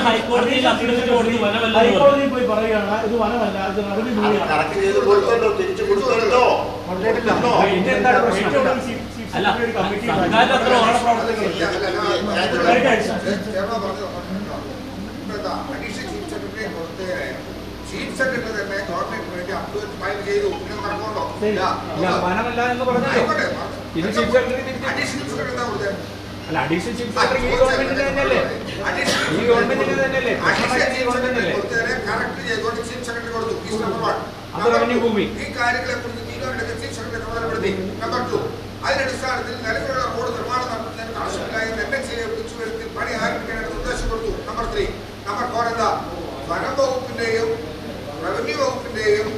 ഹൈക്കോടതിയിൽ പോയി പറയുകയാണ് ഇത് വനമല്ല, ഇത് ചീഫ് സെക്രട്ടറി തന്നെ ഗവൺമെന്റിന് വേണ്ടി അപ്രൂവൽ ഫയൽ ചെയ്തു. വനമല്ല എന്ന് പറഞ്ഞല്ലോ. ഇത് ചീഫ് സെക്രട്ടറി അഡീഷണൽ സെക്രട്ടറി എന്താ കൊടുത്തത്? അല്ല, അഡീഷണൽ ചീഫ് സെക്രട്ടറി ഈ ഗവൺമെന്റിന്റെ തന്നെയല്ലേ? ഈ ഗവൺമെന്റിന്റെ തന്നെയല്ലേ? കറക്റ്റ് ചെയ്തുകൊണ്ട് ചീഫ് സെക്രട്ടറി കൊടുത്തു. അത് റവന്യൂ ഭൂമി. ഈ കാര്യങ്ങളെ കുറിച്ച് തീരുമാനമെടുക്കാൻ ചീഫ് സെക്രട്ടറി ചുമതലപ്പെടുത്തി. നമ്പർ 2, അതിനടിസ്ഥാനത്തിൽ നിലവിലുള്ള റോഡ് നിർമ്മാണം നടത്തുന്നതിന് തടസ്സമില്ലായി NHAയെ വിളിച്ചു വരുത്തി പണി ആരംഭിക്കാനായിട്ട് നിർദ്ദേശം കൊടുത്തു. നമ്പർ 3. നമ്പർ 4 എന്താ? വനം വകുപ്പിന്റെയും റവന്യൂ വകുപ്പിന്റെയും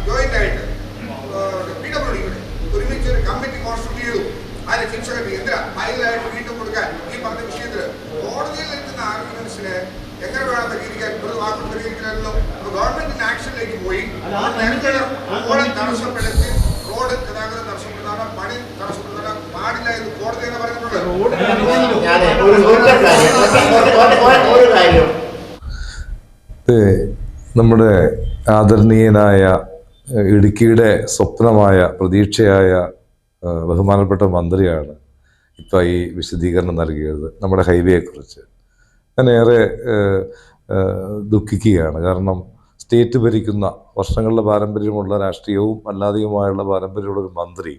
ജോയിന്റ് ആയിട്ട് PWD ഒരുമിച്ച് ഒരു കമ്മിറ്റി കോൺസ്റ്റിറ്റ്യൂട്ട് ചെയ്തു. അതിന് ചീഫ് സെക്രട്ടറി എന്തിനാ ഫയലായിട്ട് വീണ്ടും കൊടുക്കാൻ ഈ പറഞ്ഞ വിഷയത്തിൽ കോടതിയിൽ നിൽക്കുന്ന ആർഗ്യുമെന്റ്സിനെ എങ്ങനെ വേണം പരിഹരിക്കാൻ? ഒരു വാക്കും പരിഹരിക്കാനല്ലോ. ഗവൺമെന്റിന്റെ ആക്ഷനിലേക്ക് പോയി റോഡ് തടസ്സപ്പെടുത്തി, റോഡ് ഗതാഗതം തടസ്സപ്പെടുത്താനോ പണി തടസ്സപ്പെടുത്താനോ പാടില്ല എന്ന് കോടതി തന്നെ പറഞ്ഞിട്ടുണ്ട്. നമ്മുടെ ആദരണീയനായ ഇടുക്കിയുടെ സ്വപ്നമായ പ്രതീക്ഷയായ ബഹുമാനപ്പെട്ട മന്ത്രിയാണ് ഇപ്പോൾ ഈ വിശദീകരണം നൽകിയത് നമ്മുടെ ഹൈവേയെക്കുറിച്ച്. ഞാൻ ഏറെ ദുഃഖിക്കുകയാണ്. കാരണം സ്റ്റേറ്റ് ഭരിക്കുന്ന വർഷങ്ങളുടെ പാരമ്പര്യമുള്ള രാഷ്ട്രീയവും അല്ലാതെയുമായുള്ള പാരമ്പര്യമുള്ളൊരു മന്ത്രി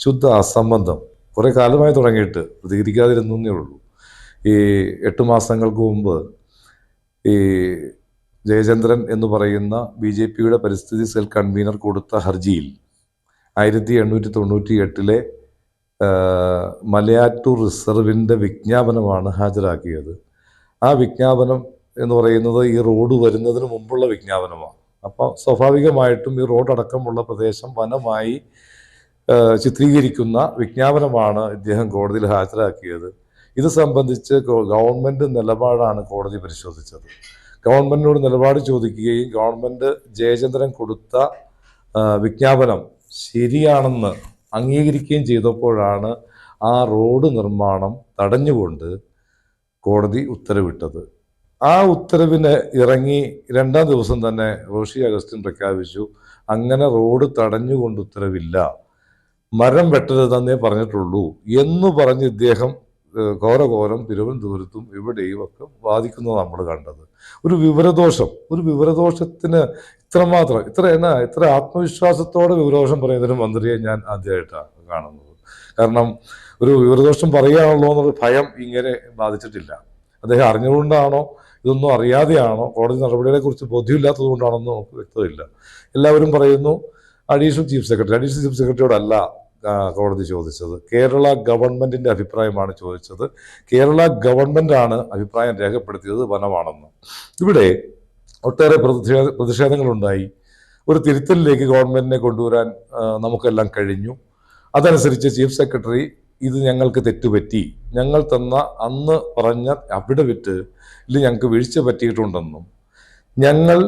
ശുദ്ധ അസംബന്ധം കുറേ കാലമായി തുടങ്ങിയിട്ട് പ്രതികരിക്കാതിരുന്നേ ഉള്ളൂ. ഈ 8 മാസങ്ങൾക്ക് മുമ്പ് ഈ ജയചന്ദ്രൻ എന്ന് പറയുന്ന BJPയുടെ പരിസ്ഥിതി സെൽ കൺവീനർ കൊടുത്ത ഹർജിയിൽ 1898 മലയാറ്റൂർ റിസർവിൻ്റെ വിജ്ഞാപനമാണ് ഹാജരാക്കിയത്. ആ വിജ്ഞാപനം എന്ന് പറയുന്നത് ഈ റോഡ് വരുന്നതിന് മുമ്പുള്ള വിജ്ഞാപനമാണ്. അപ്പോൾ സ്വാഭാവികമായിട്ടും ഈ റോഡടക്കമുള്ള പ്രദേശം വനമായി ചിത്രീകരിക്കുന്ന വിജ്ഞാപനമാണ് ഇദ്ദേഹം കോടതിയിൽ ഹാജരാക്കിയത്. ഇത് സംബന്ധിച്ച് ഗവൺമെൻറ് നിലപാടാണ് കോടതി പരിശോധിച്ചത്. ഗവൺമെൻറ്റിനോട് നിലപാട് ചോദിക്കുകയും ഗവൺമെൻറ് ജയചന്ദ്രൻ കൊടുത്ത വിജ്ഞാപനം ശരിയാണെന്ന് അംഗീകരിക്കുകയും ചെയ്തപ്പോഴാണ് ആ റോഡ് നിർമ്മാണം തടഞ്ഞുകൊണ്ട് കോടതി ഉത്തരവിട്ടത്. ആ ഉത്തരവിന് ഇറങ്ങി 2-ാം ദിവസം തന്നെ റോഷി അഗസ്റ്റിൻ പ്രഖ്യാപിച്ചു, അങ്ങനെ റോഡ് തടഞ്ഞുകൊണ്ട് ഉത്തരവില്ല, മരം വെട്ടരുതെന്നേ പറഞ്ഞിട്ടുള്ളൂ എന്ന് പറഞ്ഞ് ഇദ്ദേഹം ഘോരഘോരം തിരുവനന്തപുരത്തും ഇവിടെയും ഒക്കെ വാദിക്കുന്നത് നമ്മൾ കണ്ടത്. ഒരു വിവരദോഷത്തിന് ഇത്ര ആത്മവിശ്വാസത്തോടെ വിവരദോഷം പറയുന്നൊരു മന്ത്രിയെ ഞാൻ ആദ്യമായിട്ടാണ് കാണുന്നത്. കാരണം ഒരു വിവരദോഷം പറയുകയാണല്ലോ എന്നൊരു ഭയം ഇങ്ങനെ ബാധിച്ചിട്ടില്ല. അദ്ദേഹം അറിഞ്ഞുകൊണ്ടാണോ ഇതൊന്നും അറിയാതെയാണോ കോടതി നടപടികളെ കുറിച്ച് ബോധ്യമില്ലാത്തത് കൊണ്ടാണെന്ന് നമുക്ക് വ്യക്തമില്ല. എല്ലാവരും പറയുന്നു അഡീഷണൽ ചീഫ് സെക്രട്ടറിയോടല്ല കോടതി ചോദിച്ചത്, കേരള ഗവൺമെന്റിന്റെ അഭിപ്രായമാണ് ചോദിച്ചത്. കേരള ഗവൺമെന്റാണ് അഭിപ്രായം രേഖപ്പെടുത്തിയത് വനമാണെന്ന്. ഇവിടെ ഒട്ടേറെ പ്രതിഷേധങ്ങളുണ്ടായി. ഒരു തിരുത്തലിലേക്ക് ഗവൺമെന്റിനെ കൊണ്ടുവരാൻ നമുക്കെല്ലാം കഴിഞ്ഞു. അതനുസരിച്ച് ചീഫ് സെക്രട്ടറി ഇത് ഞങ്ങൾക്ക് തെറ്റുപറ്റി, ഞങ്ങൾ തന്ന അന്ന് പറഞ്ഞ അഫിഡവിറ്റ് ഞങ്ങൾക്ക് വീഴ്ച പറ്റിയിട്ടുണ്ടെന്നും ഞങ്ങൾ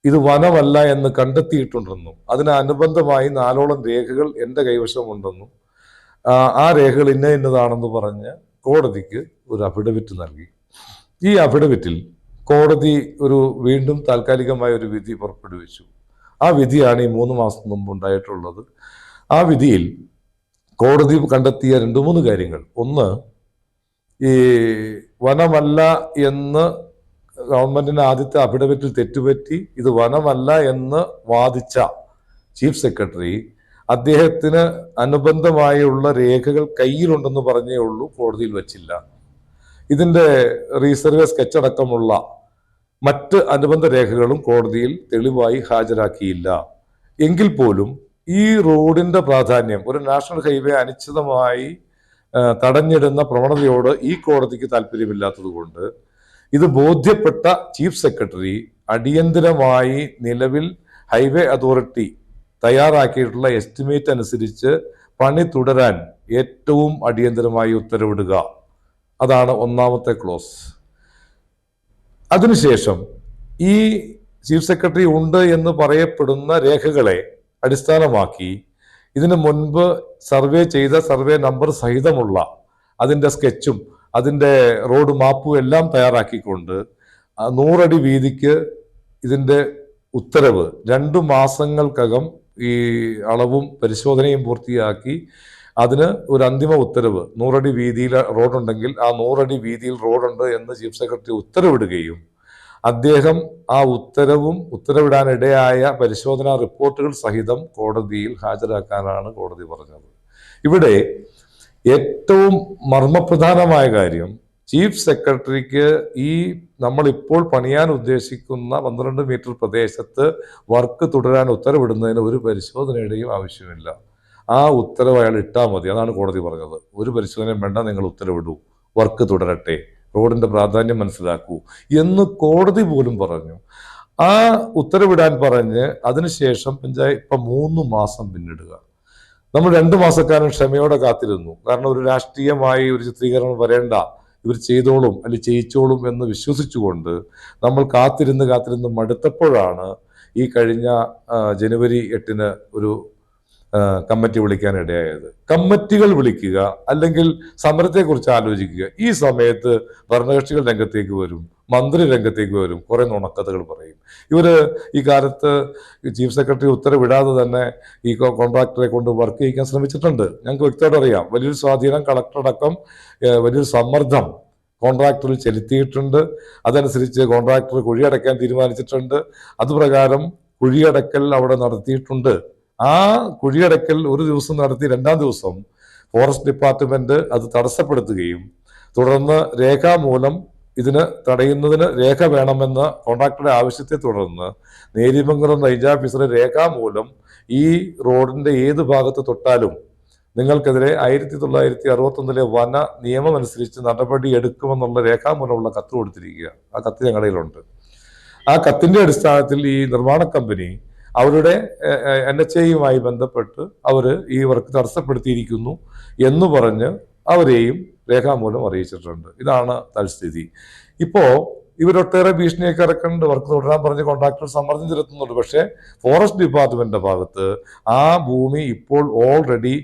ഇത് വനമല്ല എന്ന് കണ്ടെത്തിയിട്ടുണ്ടെന്നും അതിനനുബന്ധമായി 4ഓളം രേഖകൾ എൻ്റെ കൈവശമുണ്ടെന്നും ആ രേഖകൾ ഇന്നതാണെന്ന് പറഞ്ഞ് കോടതിക്ക് ഒരു അഫിഡവിറ്റ് നൽകി. ഈ അഫിഡവിറ്റിൽ കോടതി വീണ്ടും താൽക്കാലികമായ ഒരു വിധി പുറപ്പെടുവിച്ചു. ആ വിധിയാണ് ഈ 3 മാസം മുമ്പ് ഉണ്ടായിട്ടുള്ളത്. ആ വിധിയിൽ കോടതി കണ്ടെത്തിയ 2-3 കാര്യങ്ങൾ. ഒന്ന്, ഈ വനമല്ല എന്ന് ഗവൺമെന്റിന് ആദ്യത്തെ അഫിഡവിറ്റിൽ തെറ്റുപറ്റി ഇത് വനമല്ല എന്ന് വാദിച്ച ചീഫ് സെക്രട്ടറി അദ്ദേഹത്തിന് അനുബന്ധമായുള്ള രേഖകൾ കയ്യിലുണ്ടെന്ന് പറഞ്ഞേ ഉള്ളൂ, കോടതിയിൽ വച്ചില്ല. ഇതിൻ്റെ റീസർവേ സ്കെച്ച് അടക്കമുള്ള മറ്റ് അനുബന്ധ രേഖകളും കോടതിയിൽ തെളിവായി ഹാജരാക്കിയില്ല. എങ്കിൽ പോലും ഈ റോഡിന്റെ പ്രാധാന്യം, ഒരു നാഷണൽ ഹൈവേ അനിശ്ചിതമായി തടഞ്ഞിടുന്ന പ്രവണതയോട് ഈ കോടതിക്ക് താല്പര്യമില്ലാത്തത് കൊണ്ട് ഇത് ബോധ്യപ്പെട്ട ചീഫ് സെക്രട്ടറി അടിയന്തരമായി നിലവിൽ ഹൈവേ അതോറിറ്റി തയ്യാറാക്കിയിട്ടുള്ള എസ്റ്റിമേറ്റ് അനുസരിച്ച് പണി തുടരാൻ ഏറ്റവും അടിയന്തരമായി ഉത്തരവിടുക. അതാണ് 1ാമത്തെ ക്ലോസ്. അതിനുശേഷം ഈ ചീഫ് സെക്രട്ടറി ഉണ്ട് എന്ന് പറയപ്പെടുന്ന രേഖകളെ അടിസ്ഥാനമാക്കി ഇതിനു മുൻപ് സർവേ ചെയ്ത സർവേ നമ്പർ സഹിതമുള്ള അതിൻ്റെ സ്കെച്ചും അതിൻ്റെ റോഡ് മാപ്പും എല്ലാം തയ്യാറാക്കിക്കൊണ്ട് 100 അടി വീതിക്ക് ഇതിൻ്റെ ഉത്തരവ് 2 മാസങ്ങൾക്കകം ഈ അളവും പരിശോധനയും പൂർത്തിയാക്കി അതിന് ഒരു അന്തിമ ഉത്തരവ് 100 അടി വീതിയിൽ റോഡുണ്ടെങ്കിൽ ആ 100 അടി വീതിയിൽ റോഡുണ്ട് എന്ന് ചീഫ് സെക്രട്ടറി ഉത്തരവിടുകയും അദ്ദേഹം ആ ഉത്തരവിടാനിടയായ പരിശോധനാ റിപ്പോർട്ടുകൾ സഹിതം കോടതിയിൽ ഹാജരാക്കാനാണ് കോടതി പറഞ്ഞത്. ഇവിടെ ഏറ്റവും മർമ്മപ്രധാനമായ കാര്യം, ചീഫ് സെക്രട്ടറിക്ക് ഈ നമ്മളിപ്പോൾ പണിയാൻ ഉദ്ദേശിക്കുന്ന 12 മീറ്റർ പ്രദേശത്ത് വർക്ക് തുടരാൻ ഉത്തരവിടുന്നതിന് ഒരു പരിശോധനയുടെയും ആവശ്യമില്ല. ആ ഉത്തരവ് അയാൾ ഇട്ടാൽ മതി. അതാണ് കോടതി പറഞ്ഞത്. ഒരു പരിശോധനയും വേണ്ട, നിങ്ങൾ ഉത്തരവിടൂ, വർക്ക് തുടരട്ടെ, റോഡിന്റെ പ്രാധാന്യം മനസ്സിലാക്കൂ എന്ന് കോടതി പോലും പറഞ്ഞു. ആ ഉത്തരവിടാൻ പറഞ്ഞ് അതിനുശേഷം ഇപ്പം 3 മാസം പിന്നിടുക. നമ്മൾ 2 മാസക്കാലം ക്ഷമയോടെ കാത്തിരുന്നു. കാരണം ഒരു രാഷ്ട്രീയമായി ഒരു ചിത്രീകരണം വരേണ്ട, ഇവർ ചെയ്തോളും അല്ലെങ്കിൽ ചെയ്യിച്ചോളും എന്ന് വിശ്വസിച്ചുകൊണ്ട് നമ്മൾ കാത്തിരുന്ന് മടുത്തപ്പോഴാണ് ഈ കഴിഞ്ഞ ജനുവരി 8-ന് ഒരു കമ്മിറ്റി വിളിക്കാനിടയായത്. കമ്മിറ്റികൾ വിളിക്കുക അല്ലെങ്കിൽ സമരത്തെക്കുറിച്ച് ആലോചിക്കുക. ഈ സമയത്ത് ഭരണകക്ഷികൾ രംഗത്തേക്ക് വരും, മന്ത്രി രംഗത്തേക്ക് വരും, കുറെ നുണക്കഥകൾ പറയും. ഈ കാലത്ത് ചീഫ് സെക്രട്ടറി ഉത്തരവിടാതെ തന്നെ ഈ കോൺട്രാക്ടറെ കൊണ്ട് വർക്ക് ചെയ്യിക്കാൻ ശ്രമിച്ചിട്ടുണ്ട്. ഞങ്ങൾക്ക് വ്യക്തമായിട്ട് അറിയാം. വലിയൊരു സ്വാധീനം കളക്ടറടക്കം വലിയൊരു സമ്മർദ്ദം കോൺട്രാക്ടറിൽ ചെലുത്തിയിട്ടുണ്ട്. അതനുസരിച്ച് കോൺട്രാക്ടർ കുഴിയടയ്ക്കാൻ തീരുമാനിച്ചിട്ടുണ്ട്. അതുപ്രകാരം കുഴിയടക്കൽ അവിടെ നടത്തിയിട്ടുണ്ട്. ആ കുഴിയടക്കൽ ഒരു ദിവസം നടത്തി 2-ാം ദിവസം ഫോറസ്റ്റ് ഡിപ്പാർട്ട്മെന്റ് അത് തടസ്സപ്പെടുത്തുകയും തുടർന്ന് രേഖാമൂലം ഇതിന് തടയുന്നതിന് രേഖ വേണമെന്ന കോൺട്രാക്ടറുടെ ആവശ്യത്തെ തുടർന്ന് നേര്യമംഗലം റേഞ്ച് ഓഫീസറെ രേഖാമൂലം ഈ റോഡിന്റെ ഏത് ഭാഗത്ത് തൊട്ടാലും നിങ്ങൾക്കെതിരെ 1961 വന നിയമം അനുസരിച്ച് നടപടി എടുക്കുമെന്നുള്ള രേഖാമൂലമുള്ള കത്ത് കൊടുത്തിരിക്കുക. ആ കത്ത് ഞങ്ങളുടെ കയ്യിലുണ്ട്. ആ കത്തിന്റെ അടിസ്ഥാനത്തിൽ ഈ നിർമ്മാണ കമ്പനി അവരുടെ NHAയുമായി ബന്ധപ്പെട്ട് അവർ ഈ വർക്ക് തടസ്സപ്പെടുത്തിയിരിക്കുന്നു എന്ന് പറഞ്ഞ് അവരെയും രേഖാമൂലം അറിയിച്ചിട്ടുണ്ട്. ഇതാണ് തൽസ്ഥിതി. ഇപ്പോ ഇവരൊട്ടേറെ ഭീഷണിയൊക്കെ ഇറക്കുന്നുണ്ട്, വർക്ക് തുടരാൻ പറഞ്ഞ് കോൺട്രാക്ടർ സമ്മർദ്ദം ചെലുത്തുന്നുണ്ട്. പക്ഷേ ഫോറസ്റ്റ് ഡിപ്പാർട്ട്മെന്റിന്റെ ഭാഗത്ത് ആ ഭൂമി ഇപ്പോൾ ഓൾറെഡി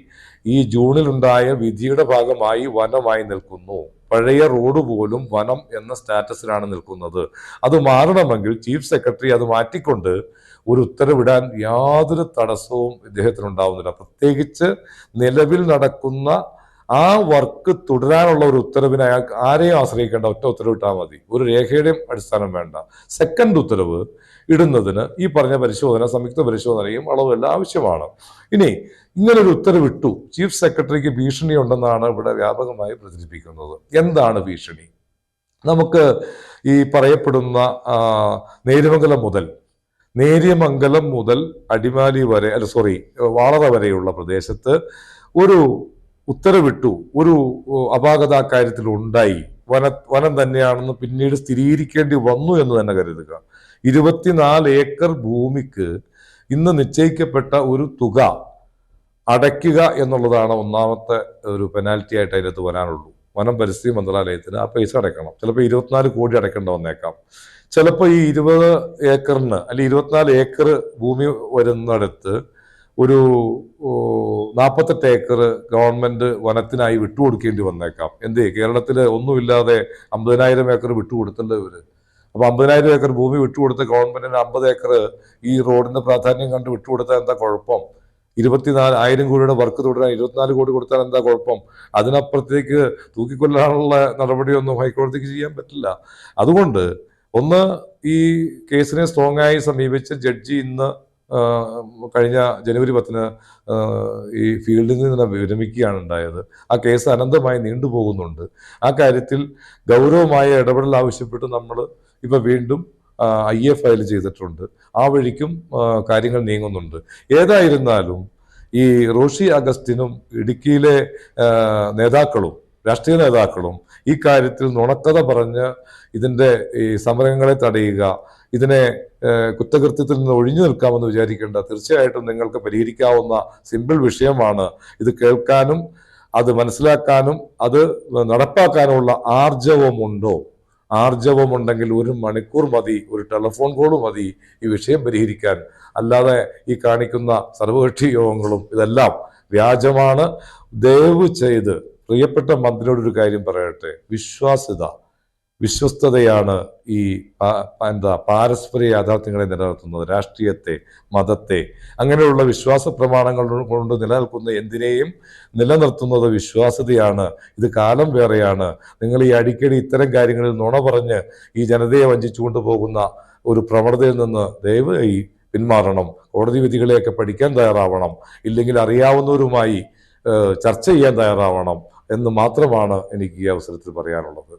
ഈ ജൂണിലുണ്ടായ വിധിയുടെ ഭാഗമായി വനമായി നിൽക്കുന്നു. പഴയ റോഡ് പോലും വനം എന്ന സ്റ്റാറ്റസിലാണ് നിൽക്കുന്നത്. അത് മാറണമെങ്കിൽ ചീഫ് സെക്രട്ടറി അത് മാറ്റിക്കൊണ്ട് ഒരു ഉത്തരവിടാൻ യാതൊരു തടസ്സവും ഇദ്ദേഹത്തിനുണ്ടാവുന്നില്ല. പ്രത്യേകിച്ച് നിലവിൽ നടക്കുന്ന ആ വർക്ക് തുടരാനുള്ള ഒരു ഉത്തരവിന് അയാൾക്ക് ആരെയും ആശ്രയിക്കേണ്ട, ഒറ്റ ഉത്തരവിട്ടാൽ മതി. ഒരു രേഖയുടെയും അടിസ്ഥാനം വേണ്ട. സെക്കൻഡ് ഉത്തരവ് ഇടുന്നതിന് ഈ പറഞ്ഞ പരിശോധന, സംയുക്ത പരിശോധനയും അളവുമെല്ലാം ആവശ്യമാണ്. ഇനി ഇങ്ങനൊരു ഉത്തരവിട്ടു, ചീഫ് സെക്രട്ടറിക്ക് ഭീഷണി ഉണ്ടെന്നാണ് ഇവിടെ വ്യാപകമായി പ്രചരിപ്പിക്കുന്നത്. എന്താണ് ഭീഷണി? നമുക്ക് ഈ പറയപ്പെടുന്ന നേര്യമംഗലം മുതൽ അടിമാലി വരെ വാളറ വരെയുള്ള പ്രദേശത്ത് ഒരു ഉത്തരവിട്ടു, ഒരു അപാകത കാര്യത്തിൽ ഉണ്ടായി, വനം തന്നെയാണെന്ന് പിന്നീട് സ്ഥിരീകരിക്കേണ്ടി വന്നു എന്ന് തന്നെ കരുതുക. 24 ഏക്കർ ഭൂമിക്ക് ഇന്ന് നിശ്ചയിക്കപ്പെട്ട ഒരു തുക അടയ്ക്കുക എന്നുള്ളതാണ് ഒന്നാമത്തെ ഒരു പെനാൽറ്റി ആയിട്ട് അതിനകത്ത് വരാനുള്ളൂ. വനം പരിസ്ഥിതി മന്ത്രാലയത്തിന് ആ പൈസ അടയ്ക്കണം. ചിലപ്പോൾ 24 കോടി അടയ്ക്കേണ്ട വന്നേക്കാം. ചിലപ്പോൾ ഈ 20 ഏക്കറിന് അല്ലെങ്കിൽ 24 ഏക്കർ ഭൂമി വരുന്നിടത്ത് ഒരു 48 ഏക്കർ ഗവൺമെന്റ് വനത്തിനായി വിട്ടുകൊടുക്കേണ്ടി വന്നേക്കാം. കേരളത്തിൽ ഒന്നുമില്ലാതെ 50,000 ഏക്കർ വിട്ടുകൊടുത്തല്ലോ ഇവര്. അപ്പൊ 50,000 ഏക്കർ ഭൂമി വിട്ടുകൊടുത്ത ഗവൺമെന്റിന് 50 ഏക്കർ ഈ റോഡിന്റെ പ്രാധാന്യം കണ്ട് വിട്ടുകൊടുത്താൽ എന്താ കുഴപ്പം? 24,000 കോടിയുടെ വർക്ക് തുടരാൻ 24 കോടി കൊടുത്താൽ എന്താ കുഴപ്പം? അതിനപ്പുറത്തേക്ക് തൂക്കിക്കൊല്ലാനുള്ള നടപടിയൊന്നും ഹൈക്കോടതിക്ക് ചെയ്യാൻ പറ്റില്ല. അതുകൊണ്ട് ഒന്ന്, ഈ കേസിനെ സ്ട്രോങ് ആയി സമീപിച്ച് ജഡ്ജി ഇന്ന് കഴിഞ്ഞ ജനുവരി 10-ന് ഈ ഫീൽഡിൽ നിന്ന് വിരമിക്കുകയാണ് ഉണ്ടായത്. ആ കേസ് അനന്തമായി നീണ്ടുപോകുന്നുണ്ട്. ആ കാര്യത്തിൽ ഗൗരവമായ ഇടപെടൽ ആവശ്യപ്പെട്ട് നമ്മൾ ഇപ്പൊ വീണ്ടും IA ഫയൽ ചെയ്തിട്ടുണ്ട്. ആ വഴിക്കും കാര്യങ്ങൾ നീങ്ങുന്നുണ്ട്. ഏതായിരുന്നാലും ഈ റോഷി അഗസ്റ്റിനും ഇടുക്കിയിലെ രാഷ്ട്രീയ നേതാക്കളും ഈ കാര്യത്തിൽ നുണക്കഥ പറഞ്ഞ് ഇതിന്റെ ഈ സമരങ്ങളെ തടയുക, ഇതിനെ കുറ്റകൃത്യത്തിൽ നിന്ന് ഒഴിഞ്ഞു നിൽക്കാമെന്ന് വിചാരിക്കേണ്ട. തീർച്ചയായിട്ടും നിങ്ങൾക്ക് പരിഹരിക്കാവുന്ന സിമ്പിൾ വിഷയമാണ്. ഇത് കേൾക്കാനും അത് മനസ്സിലാക്കാനും അത് നടപ്പാക്കാനുമുള്ള ആർജവമുണ്ടെങ്കിൽ 1 മണിക്കൂർ മതി, ഒരു ടെലിഫോൺ കോൾ മതി ഈ വിഷയം പരിഹരിക്കാൻ. അല്ലാതെ ഈ കാണിക്കുന്ന സർവകക്ഷി യോഗങ്ങളും ഇതെല്ലാം വ്യാജമാണ്. ദയവ് ചെയ്ത് പ്രിയപ്പെട്ട മന്ത്രിയോടൊരു കാര്യം പറയട്ടെ, വിശ്വസ്തതയാണ് ഈ പാരസ്പര്യ യാഥാർത്ഥ്യങ്ങളെ നിലനിർത്തുന്നത്. രാഷ്ട്രീയത്തെ, മതത്തെ, അങ്ങനെയുള്ള വിശ്വാസ പ്രമാണങ്ങൾ കൊണ്ട് നിലനിൽക്കുന്ന എന്തിനേയും നിലനിർത്തുന്നത് വിശ്വാസ്യതയാണ്. ഇത് കാലം വേറെയാണ്. നിങ്ങൾ ഈ അടിക്കടി ഇത്തരം കാര്യങ്ങളിൽ നുണ പറഞ്ഞ് ഈ ജനതയെ വഞ്ചിച്ചുകൊണ്ട് പോകുന്ന ഒരു പ്രവണതയിൽ നിന്ന് ദയവായി പിന്മാറണം. കോടതി വിധികളെയൊക്കെ പഠിക്കാൻ തയ്യാറാവണം. ഇല്ലെങ്കിൽ അറിയാവുന്നവരുമായി ചർച്ച ചെയ്യാൻ തയ്യാറാവണം എന്ന് മാത്രമാണ് എനിക്ക് ഈ അവസരത്തിൽ പറയാനുള്ളത്.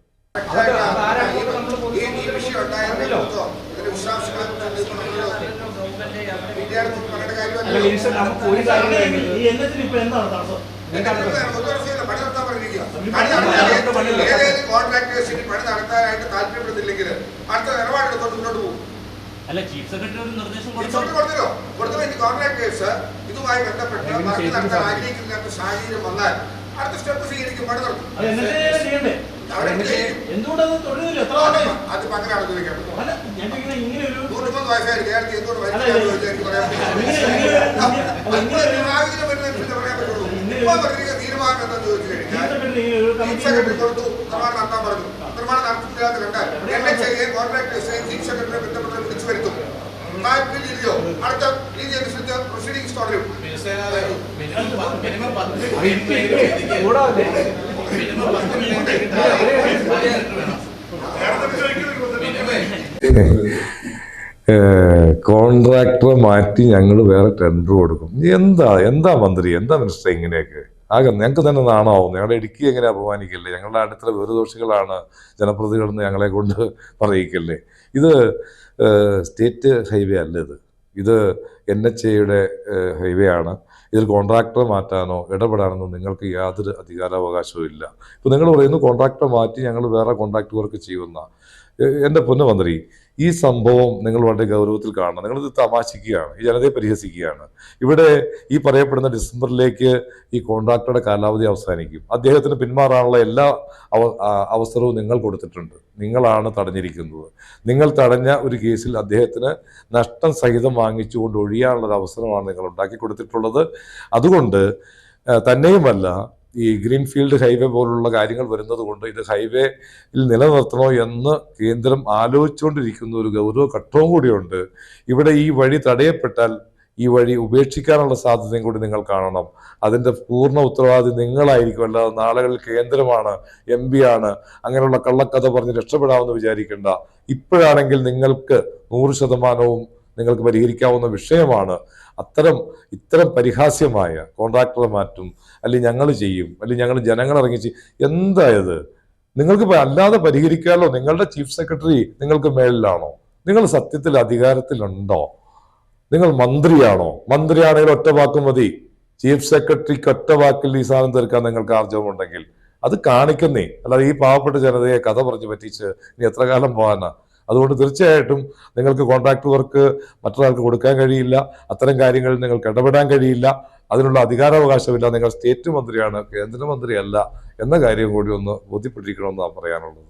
കോൺട്രാക്ടേഴ്സിന് പണി നടത്താനായിട്ട് താല്പര്യപ്പെടുന്നില്ലെങ്കിൽ അടുത്ത നിലപാടെടുത്തോണ്ട് മുന്നോട്ട് പോകും. അല്ല, ചീഫ് സെക്രട്ടറി ഒരു നിർദ്ദേശം കൊടുത്തല്ലോ. കോൺട്രാക്ടേഴ്സ് ഇതുമായി ബന്ധപ്പെട്ട് പണി നടത്താൻ ആഗ്രഹിക്കുന്ന സാഹചര്യം വന്നാൽ അടുത്ത സ്റ്റെപ്പ് സ്വീകരിക്കും, പണി നടത്തും. അത് പകരമാണ് ചോദിക്കേണ്ടത്. 103 വയസ്സായി കേരളത്തിൽ എന്തുകൊണ്ട് പറയാൻ പറ്റുള്ളൂ. തീരുമാനം എന്താണെന്ന് ചോദിച്ചു കഴിഞ്ഞാൽ ചീഫ് സെക്രട്ടറി കൊടുത്തു, നിർമ്മാണം നടത്താൻ പറഞ്ഞു. നിർമ്മാണം നടത്തുന്നില്ലാതെ കണ്ടാൽ NHAയെ കോൺട്രാക്ടേഴ്സിനെയും ചീഫ് സെക്രട്ടറിയെ ബന്ധപ്പെട്ട് വിളിച്ചു വരുത്തും. താല്പര്യമില്ലയോ അടുത്ത രീതി അനുസരിച്ച് പ്രൊസീഡിംഗ്സ് തുടരും. കോൺട്രാക്ടറെ മാറ്റി ഞങ്ങൾ വേറെ ടെൻഡർ കൊടുക്കും. എന്താ മന്ത്രി, എന്താ മിനിസ്റ്റർ ഇങ്ങനെയൊക്കെ ആകെ ഞങ്ങൾക്ക് തന്നെ നാണമാവും. ഞങ്ങളുടെ ഇടുക്കി എങ്ങനെ അപമാനിക്കല്ലേ? ഞങ്ങളുടെ അടുത്തുള്ള വെറുദോഷികളാണ് ജനപ്രതിനിധികളെന്ന് ഞങ്ങളെ കൊണ്ട് പറയിക്കല്ലേ? ഇത് സ്റ്റേറ്റ് ഹൈവേ അല്ല, ഇത് NHAയുടെ ഹൈവേ ആണ്. ഇതിൽ കോൺട്രാക്ടറെ മാറ്റാനോ ഇടപെടാനോ നിങ്ങൾക്ക് യാതൊരു അധികാരാവകാശവും ഇല്ല. ഇപ്പോൾ നിങ്ങൾ പറയുന്നു കോൺട്രാക്ടറെ മാറ്റി ഞങ്ങൾ വേറെ കോൺട്രാക്ട് വർക്ക് ചെയ്യുന്ന. എൻ്റെ പൊന്നു മന്ത്രി, ഈ സംഭവം നിങ്ങൾ വളരെ ഗൗരവത്തിൽ കാണണം. നിങ്ങളിത് തമാശിക്കുകയാണ്, ഈ ജനതയെ പരിഹസിക്കുകയാണ്. ഇവിടെ ഈ പറയപ്പെടുന്ന ഡിസംബറിലേക്ക് ഈ കോൺട്രാക്ടറുടെ കാലാവധി അവസാനിക്കും. അദ്ദേഹത്തിന് പിന്മാറാനുള്ള എല്ലാ അവസരവും നിങ്ങൾ കൊടുത്തിട്ടുണ്ട്. നിങ്ങളാണ് തടഞ്ഞിരിക്കുന്നത്. നിങ്ങൾ തടഞ്ഞ ഒരു കേസിൽ അദ്ദേഹത്തിന് നഷ്ടം സഹിതം വാങ്ങിച്ചുകൊണ്ട് ഒഴിയാനുള്ളൊരു അവസരമാണ് നിങ്ങൾ ഉണ്ടാക്കി കൊടുത്തിട്ടുള്ളത്. അതുകൊണ്ട് തന്നെയുമല്ല, ഈ ഗ്രീൻഫീൽഡ് ഹൈവേ പോലുള്ള കാര്യങ്ങൾ വരുന്നത് കൊണ്ട് ഇത് ഹൈവേയിൽ നിലനിർത്തണോ എന്ന് കേന്ദ്രം ആലോചിച്ചുകൊണ്ടിരിക്കുന്ന ഒരു ഗൗരവ ഘട്ടവും കൂടിയുണ്ട്. ഇവിടെ ഈ വഴി തടയപ്പെട്ടാൽ ഈ വഴി ഉപേക്ഷിക്കാനുള്ള സാധ്യതയും കൂടി നിങ്ങൾ കാണണം. അതിൻ്റെ പൂർണ്ണ ഉത്തരവാദി നിങ്ങളായിരിക്കും, അല്ലാതെ നാളുകളിൽ കേന്ദ്രമാണ്, MP ആണ്, അങ്ങനെയുള്ള കള്ളക്കഥ പറഞ്ഞ് രക്ഷപ്പെടാമെന്ന് വിചാരിക്കേണ്ട. ഇപ്പോഴാണെങ്കിൽ നിങ്ങൾക്ക് 100% നിങ്ങൾക്ക് പരിഹരിക്കാവുന്ന വിഷയമാണ്. ഇത്തരം പരിഹാസ്യമായ കോൺട്രാക്ടറെ മാറ്റും, അല്ലെങ്കിൽ ഞങ്ങൾ ചെയ്യും, അല്ലെങ്കിൽ ഞങ്ങൾ ജനങ്ങളിറങ്ങി ചെയ്യും. എന്തായത്? നിങ്ങൾക്ക് അല്ലാതെ പരിഹരിക്കാമല്ലോ. നിങ്ങളുടെ ചീഫ് സെക്രട്ടറി നിങ്ങൾക്ക് മേളിലാണോ? നിങ്ങൾ സത്യത്തിൽ അധികാരത്തിലുണ്ടോ? നിങ്ങൾ മന്ത്രിയാണോ? മന്ത്രിയാണെങ്കിൽ ഒറ്റ വാക്ക് മതി. ചീഫ് സെക്രട്ടറിക്ക് ഒറ്റ വാക്കിൽ ഈ സാധനം തീർക്കാൻ നിങ്ങൾക്ക് ആർജവമുണ്ടെങ്കിൽ അത് കാണിക്കുന്നേ. അല്ലാതെ ഈ പാവപ്പെട്ട ജനതയെ കഥ പറഞ്ഞ് പറ്റിച്ച് ഇനി എത്ര കാലം പോകാനാ? അതുകൊണ്ട് തീർച്ചയായിട്ടും നിങ്ങൾക്ക് കോൺട്രാക്ട് വർക്ക് മറ്റൊരാൾക്ക് കൊടുക്കാൻ കഴിയില്ല. അത്തരം കാര്യങ്ങളിൽ നിങ്ങൾക്ക് ഇടപെടാൻ കഴിയില്ല. അതിനുള്ള അധികാരാവകാശമില്ല. നിങ്ങൾ സ്റ്റേറ്റ് മന്ത്രിയാണ്, കേന്ദ്രമന്ത്രിയല്ല എന്ന കാര്യം കൂടി ഒന്ന് ബോധ്യപ്പെട്ടിരിക്കണമെന്നാണ് പറയാനുള്ളത്.